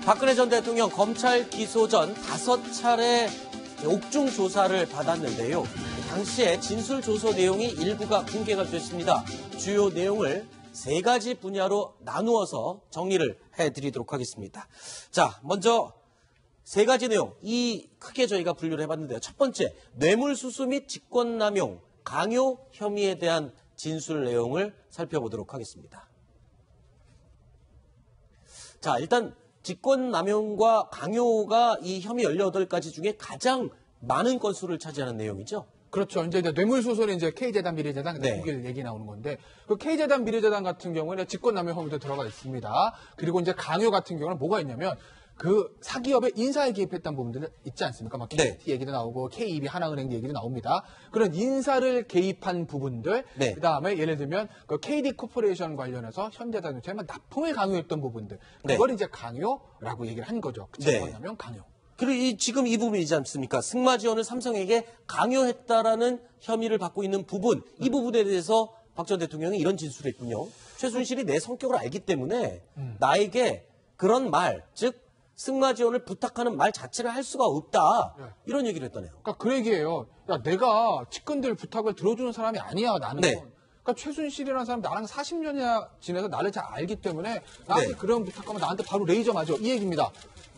박근혜 전 대통령 검찰 기소 전 5차례 옥중 조사를 받았는데요. 당시에 진술 조서 내용이 일부가 공개가 됐습니다. 주요 내용을 3가지 분야로 나누어서 정리를 해드리도록 하겠습니다. 자, 먼저 3가지 내용, 크게 저희가 분류를 해봤는데요. 첫 번째, 뇌물수수 및 직권남용, 강요 혐의에 대한 진술 내용을 살펴보도록 하겠습니다. 자, 일단 직권남용과 강요가 이 혐의 18가지 중에 가장 많은 건수를 차지하는 내용이죠. 그렇죠. 이제 뇌물수수는 이제 K재단, 미래재단, 두 개를 얘기 나오는 건데, 그 K재단, 미래재단 같은 경우에는 직권남용 혐의도 들어가 있습니다. 그리고 이제 강요 같은 경우는 뭐가 있냐면, 그 사기업의 인사에 개입했던 부분들 있지 않습니까? 막 KT 얘기도 나오고 KEB 하나은행 얘기도 나옵니다. 그런 인사를 개입한 부분들, 그다음에 예를 들면 그 KD 코퍼레이션 관련해서 현대자동차에 납품을 강요했던 부분들, 그걸 이제 강요라고 얘기를 한 거죠. 직권남용 강요. 그리고 지금 이 부분이지 않습니까? 승마 지원을 삼성에게 강요했다라는 혐의를 받고 있는 부분, 이 부분에 대해서 박 전 대통령이 이런 진술을 했군요. 최순실이 내 성격을 알기 때문에 나에게 그런 말, 즉 승마 지원을 부탁하는 말 자체를 할 수가 없다. 이런 얘기를 했다네요. 그러니까 그 얘기예요. 야, 내가 측근들 부탁을 들어주는 사람이 아니야, 나는. 그러니까 최순실이라는 사람 나랑 40년이나 지내서 나를 잘 알기 때문에 나한테 그런 부탁하면 나한테 바로 레이저 맞아. 이 얘기입니다.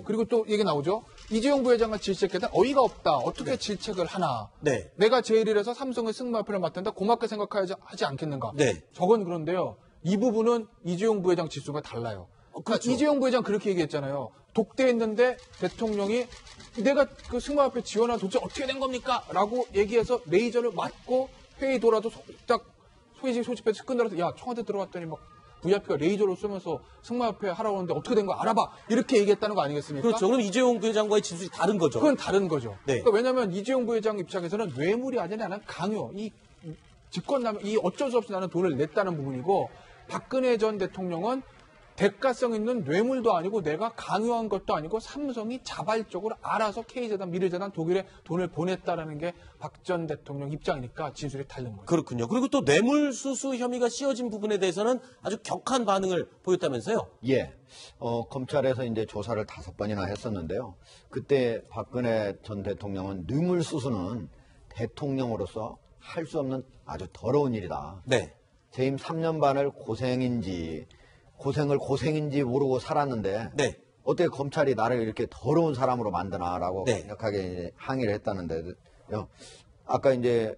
그리고 또 얘기 나오죠. 이재용 부회장과 질책했다. 어이가 없다. 어떻게 질책을 하나. 내가 제일이라서 삼성의 승마협회를 맡는다. 고맙게 생각하지 않겠는가. 저건 그런데요. 이 부분은 이재용 부회장 질수가 달라요. 그러니까 이재용 부회장 그렇게 얘기했잖아요. 독대했는데 대통령이 내가 그 승마협회 지원한 도대체 어떻게 된 겁니까? 라고 얘기해서 레이저를 맞고 회의 돌아도 딱 소집해서 측근들한테 야 청와대 들어갔더니 막 VIP가 레이저로 쏘면서 승마협회 하라고 하는데 어떻게 된 거 알아봐. 이렇게 얘기했다는 거 아니겠습니까? 그렇죠. 그럼 이재용 부회장과의 진술이 다른 거죠. 그건 다른 거죠. 그러니까 왜냐하면 이재용 부회장 입장에서는 뇌물이 아니라 나는 강요, 이 직권남용, 이 어쩔 수 없이 나는 돈을 냈다는 부분이고 박근혜 전 대통령은 대가성 있는 뇌물도 아니고 내가 강요한 것도 아니고 삼성이 자발적으로 알아서 K재단, 미래재단, 독일에 돈을 보냈다라는 게 박 전 대통령 입장이니까 진술이 다른 거예요. 그렇군요. 그리고 또 뇌물수수 혐의가 씌워진 부분에 대해서는 아주 격한 반응을 보였다면서요? 예. 검찰에서 이제 조사를 5번이나 했었는데요. 그때 박근혜 전 대통령은 뇌물수수는 대통령으로서 할 수 없는 아주 더러운 일이다. 재임 3년 반을 고생인지 모르고 살았는데 어떻게 검찰이 나를 이렇게 더러운 사람으로 만드나라고 강력하게 항의를 했다는데 아까 이제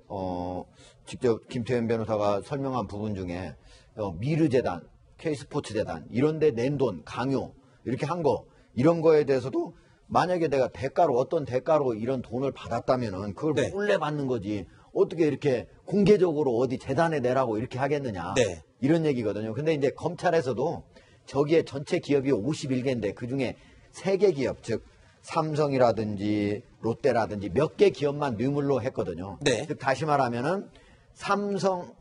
직접 김태현 변호사가 설명한 부분 중에 미르재단, K스포츠재단 이런 데 낸 돈, 강요 이렇게 한 거 이런 거에 대해서도 만약에 내가 어떤 대가로 이런 돈을 받았다면은 그걸 몰래 받는 거지 어떻게 이렇게 공개적으로 어디 재단에 내라고 이렇게 하겠느냐 이런 얘기거든요. 근데 이제 검찰에서도 저기에 전체 기업이 51개인데 그중에 3개 기업, 즉 삼성이라든지 롯데라든지 몇 개 기업만 뇌물로 했거든요. 즉 다시 말하면은 삼성,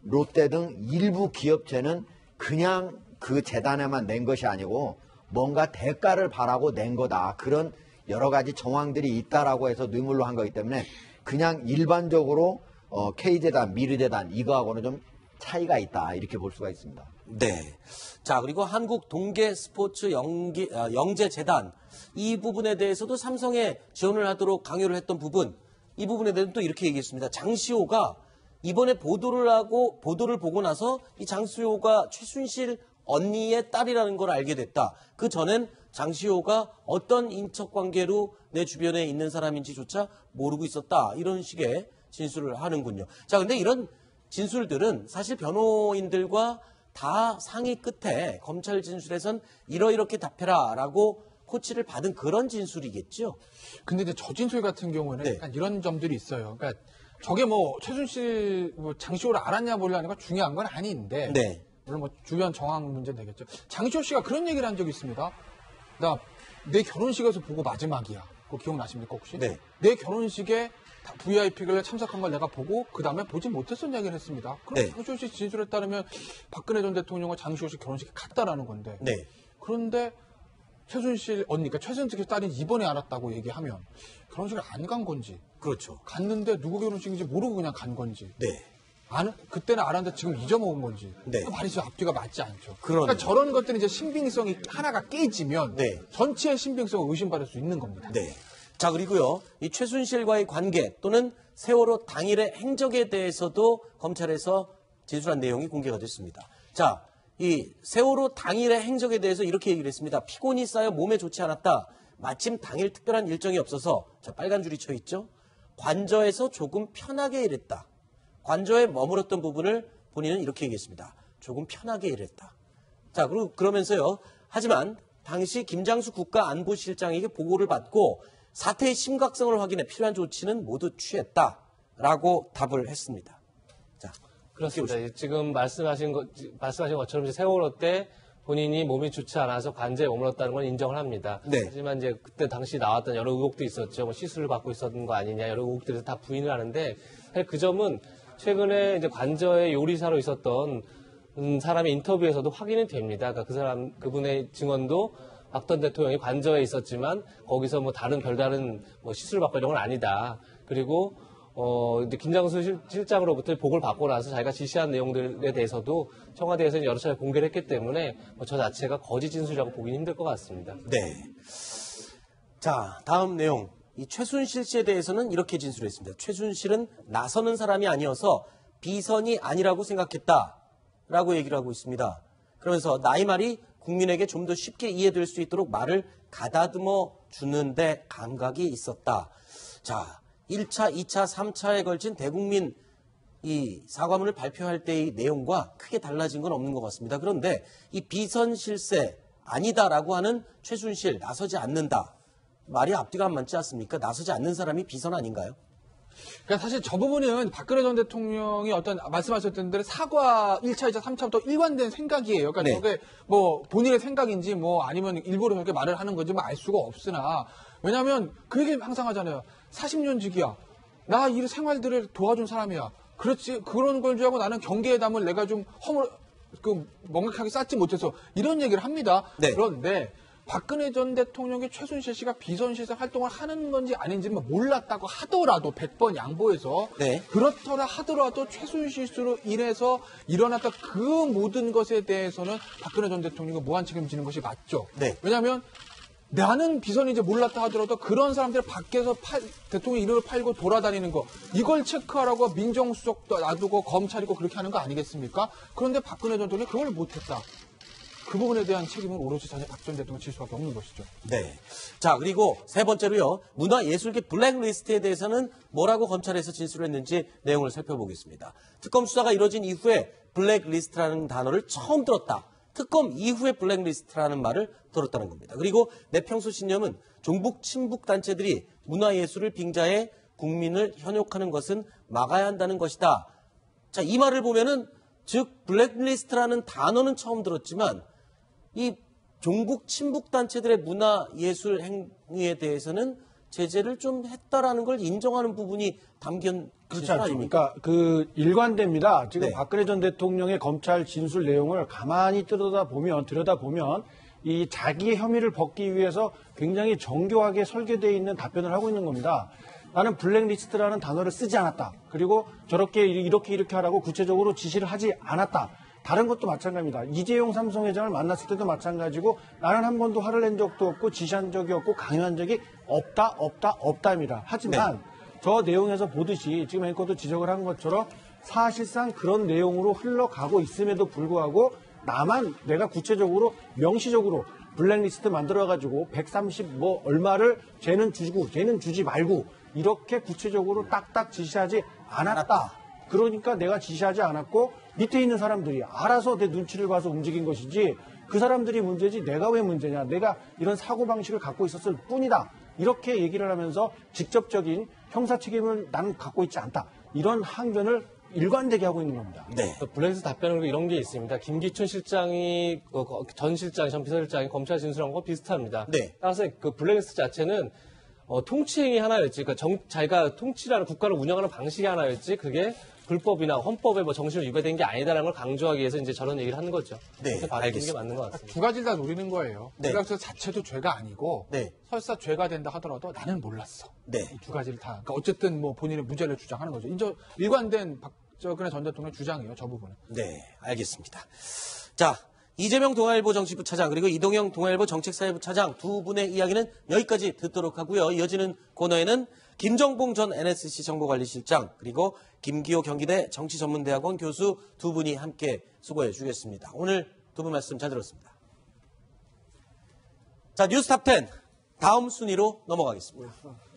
롯데 등 일부 기업체는 그냥 그 재단에만 낸 것이 아니고 뭔가 대가를 바라고 낸 거다. 그런 여러 가지 정황들이 있다라고 해서 뇌물로 한 거기 때문에 그냥 일반적으로 K재단, 미르재단 이거하고는 좀 차이가 있다. 이렇게 볼 수가 있습니다. 자, 그리고 한국 동계 스포츠 영재재단 이 부분에 대해서도 삼성에 지원을 하도록 강요를 했던 부분 이 부분에 대해서는 또 이렇게 얘기했습니다. 장시호가 이번에 보도를 보고 나서 이 장시호가 최순실 언니의 딸이라는 걸 알게 됐다. 그 전엔 장시호가 어떤 인척관계로 내 주변에 있는 사람인지조차 모르고 있었다. 이런 식의 진술을 하는군요. 자, 근데 이런 진술들은 사실 변호인들과 다 상의 끝에 검찰 진술에선 이렇게 답해라라고 코치를 받은 그런 진술이겠죠. 근데 이제 저 진술 같은 경우는 약간 이런 점들이 있어요. 그러니까 저게 최순실 장시호를 알았냐 몰랐냐가 중요한 건 아닌데 물론 주변 정황 문제는 되겠죠. 장시호 씨가 그런 얘기를 한 적이 있습니다. 나 내 결혼식에서 보고 마지막이야. 그거 기억나십니까 혹시? 내 결혼식에 VIP를 참석한 걸 내가 보고 그 다음에 보지 못했던 이야기를 했습니다. 그럼 장시호 씨 진술에 따르면 박근혜 전 대통령과 장시호 씨 결혼식에 갔다라는 건데 그런데 최순실 언니, 그러니까 최순실 딸이 이번에 알았다고 얘기하면 결혼식을 안 간 건지 갔는데 누구 결혼식인지 모르고 그냥 간 건지 그때는 알았는데 지금 잊어먹은 건지. 네. 그 말이 앞뒤가 맞지 않죠. 그러네요. 그러니까 저런 것들은 이제 신빙성이 하나가 깨지면 네. 전체의 신빙성을 의심받을 수 있는 겁니다. 네. 자, 그리고요, 이 최순실과의 관계 또는 세월호 당일의 행적에 대해서도 검찰에서 제출한 내용이 공개가 됐습니다. 자, 이 세월호 당일의 행적에 대해서 이렇게 얘기를 했습니다. 피곤이 쌓여 몸에 좋지 않았다. 마침 당일 특별한 일정이 없어서, 자, 빨간 줄이 쳐 있죠. 관저에서 조금 편하게 일했다. 관저에 머물렀던 부분을 본인은 이렇게 얘기했습니다. 조금 편하게 일했다. 자, 그러면서요. 하지만 당시 김장수 국가안보실장에게 보고를 받고 사태의 심각성을 확인해 필요한 조치는 모두 취했다라고 답을 했습니다. 자, 그렇습니다. 지금 말씀하신 것처럼 이제 세월호 때 본인이 몸이 좋지 않아서 관제에 머물렀다는 건 인정을 합니다. 네. 하지만 이제 그때 당시 나왔던 여러 의혹도 있었죠. 뭐 시술을 받고 있었던 거 아니냐 여러 의혹들에서 다 부인을 하는데 사실 그 점은 최근에 이제 관저의 요리사로 있었던 사람의 인터뷰에서도 확인이 됩니다. 그러니까 그분의 증언도 박전 대통령이 관저에 있었지만 거기서 뭐 별다른 뭐 시술을 받고 이런 건 아니다. 그리고 이제 김장수 실장으로부터 보고를 받고 나서 자기가 지시한 내용들에 대해서도 청와대에서 여러 차례 공개를 했기 때문에 저 자체가 거짓 진술이라고 보기는 힘들 것 같습니다. 네. 자, 다음 내용. 이 최순실 씨에 대해서는 이렇게 진술했습니다. 최순실은 나서는 사람이 아니어서 비선이 아니라고 생각했다라고 얘기를 하고 있습니다. 그러면서 나의 말이 국민에게 좀 더 쉽게 이해될 수 있도록 말을 가다듬어 주는데 감각이 있었다. 자, 1차, 2차, 3차에 걸친 대국민 이 사과문을 발표할 때의 내용과 크게 달라진 건 없는 것 같습니다. 그런데 이 비선 실세 아니다라고 하는 최순실 나서지 않는다. 말이 앞뒤가 안 맞지 않습니까? 나서지 않는 사람이 비선 아닌가요? 그러니까 사실 저 부분은 박근혜 전 대통령이 어떤 말씀하셨던 대로 사과 1차, 2차, 3차부터 일관된 생각이에요. 그러니까 네. 저게 뭐 본인의 생각인지 뭐 아니면 일부러 저렇게 말을 하는 건지 뭐 알 수가 없으나 왜냐하면 그 얘기 항상 하잖아요. 40년 직이야. 나 이 생활들을 도와준 사람이야. 그렇지 그런 걸 줄 알고 나는 경계의 담을 내가 좀 멍하게 쌓지 못해서 이런 얘기를 합니다. 네. 그런데 박근혜 전 대통령의 최순실 씨가 비선실세 활동을 하는 건지 아닌지는 몰랐다고 하더라도 100번 양보해서 네. 그렇더라 하더라도 최순실 씨로 인해서 일어났던 그 모든 것에 대해서는 박근혜 전 대통령이 무한 책임지는 것이 맞죠. 네. 왜냐하면 나는 비선인지 몰랐다 하더라도 그런 사람들 밖에서 대통령 이름을 팔고 돌아다니는 거 이걸 체크하라고 민정수석도 놔두고 검찰이고 그렇게 하는 거 아니겠습니까? 그런데 박근혜 전 대통령이 그걸 못했다. 그 부분에 대한 책임은 오로지 박 전 대통령 질 수밖에 없는 것이죠. 네. 자, 그리고 세 번째로요. 문화예술계 블랙리스트에 대해서는 뭐라고 검찰에서 진술을 했는지 내용을 살펴보겠습니다. 특검 수사가 이뤄진 이후에 블랙리스트라는 단어를 처음 들었다. 특검 이후에 블랙리스트라는 말을 들었다는 겁니다. 그리고 내평소 신념은 종북 친북 단체들이 문화예술을 빙자해 국민을 현혹하는 것은 막아야 한다는 것이다. 자, 이 말을 보면은 즉 블랙리스트라는 단어는 처음 들었지만 이 종북 친북 단체들의 문화예술 행위에 대해서는 제재를 좀 했다라는 걸 인정하는 부분이 담긴 그렇지 않습니까? 아닙니까? 그러니까 일관됩니다. 지금 네. 박근혜 전 대통령의 검찰 진술 내용을 가만히 들여다보면 이 자기의 혐의를 벗기 위해서 굉장히 정교하게 설계되어 있는 답변을 하고 있는 겁니다. 나는 블랙리스트라는 단어를 쓰지 않았다. 그리고 저렇게 이렇게 하라고 구체적으로 지시를 하지 않았다. 다른 것도 마찬가지입니다. 이재용 삼성회장을 만났을 때도 마찬가지고 나는 한 번도 화를 낸 적도 없고 지시한 적이 없고 강요한 적이 없다입니다. 하지만 저 내용에서 보듯이 지금 앵커도 지적을 한 것처럼 사실상 그런 내용으로 흘러가고 있음에도 불구하고 나만 내가 구체적으로 명시적으로 블랙리스트 만들어가지고 130 뭐 얼마를 쟤는 주고 쟤는 주지 말고 이렇게 구체적으로 딱딱 지시하지 않았다. 그러니까 내가 지시하지 않았고 밑에 있는 사람들이 알아서 내 눈치를 봐서 움직인 것이지 그 사람들이 문제지 내가 왜 문제냐. 내가 이런 사고방식을 갖고 있었을 뿐이다. 이렇게 얘기를 하면서 직접적인 형사 책임을 나는 갖고 있지 않다. 이런 항변을 일관되게 하고 있는 겁니다. 네. 블랙리스트 답변은 이런 게 있습니다. 김기춘 실장이 전 비서실장이 검찰 진술한 거 비슷합니다. 네. 따라서 그 블랙리스트 자체는 통치행위 하나였지, 그러니까 자기가 통치라는 국가를 운영하는 방식이 하나였지, 그게 불법이나 헌법에 정신을 위배된 게 아니다라는 걸 강조하기 위해서 이제 저런 얘기를 하는 거죠. 네, 받아들이는 게 맞는 것 같습니다. 두 가지를 다 노리는 거예요. 네. 블랙리스트 자체도 죄가 아니고 네. 설사 죄가 된다 하더라도 나는 몰랐어. 네. 이 두 가지를 다. 그러니까 어쨌든 뭐 본인의 무죄를 주장하는 거죠. 일관된 박정희 전 대통령 주장이에요. 저 부분은. 네, 알겠습니다. 자, 이재명 동아일보 정치부 차장 그리고 이동영 동아일보 정책사회부 차장 두 분의 이야기는 여기까지 듣도록 하고요. 이어지는 코너에는 김정봉 전 NSC 정보관리실장 그리고 김기호 경기대 정치전문대학원 교수 두 분이 함께 수고해 주겠습니다. 오늘 두 분 말씀 잘 들었습니다. 자, 뉴스탑 10 다음 순위로 넘어가겠습니다.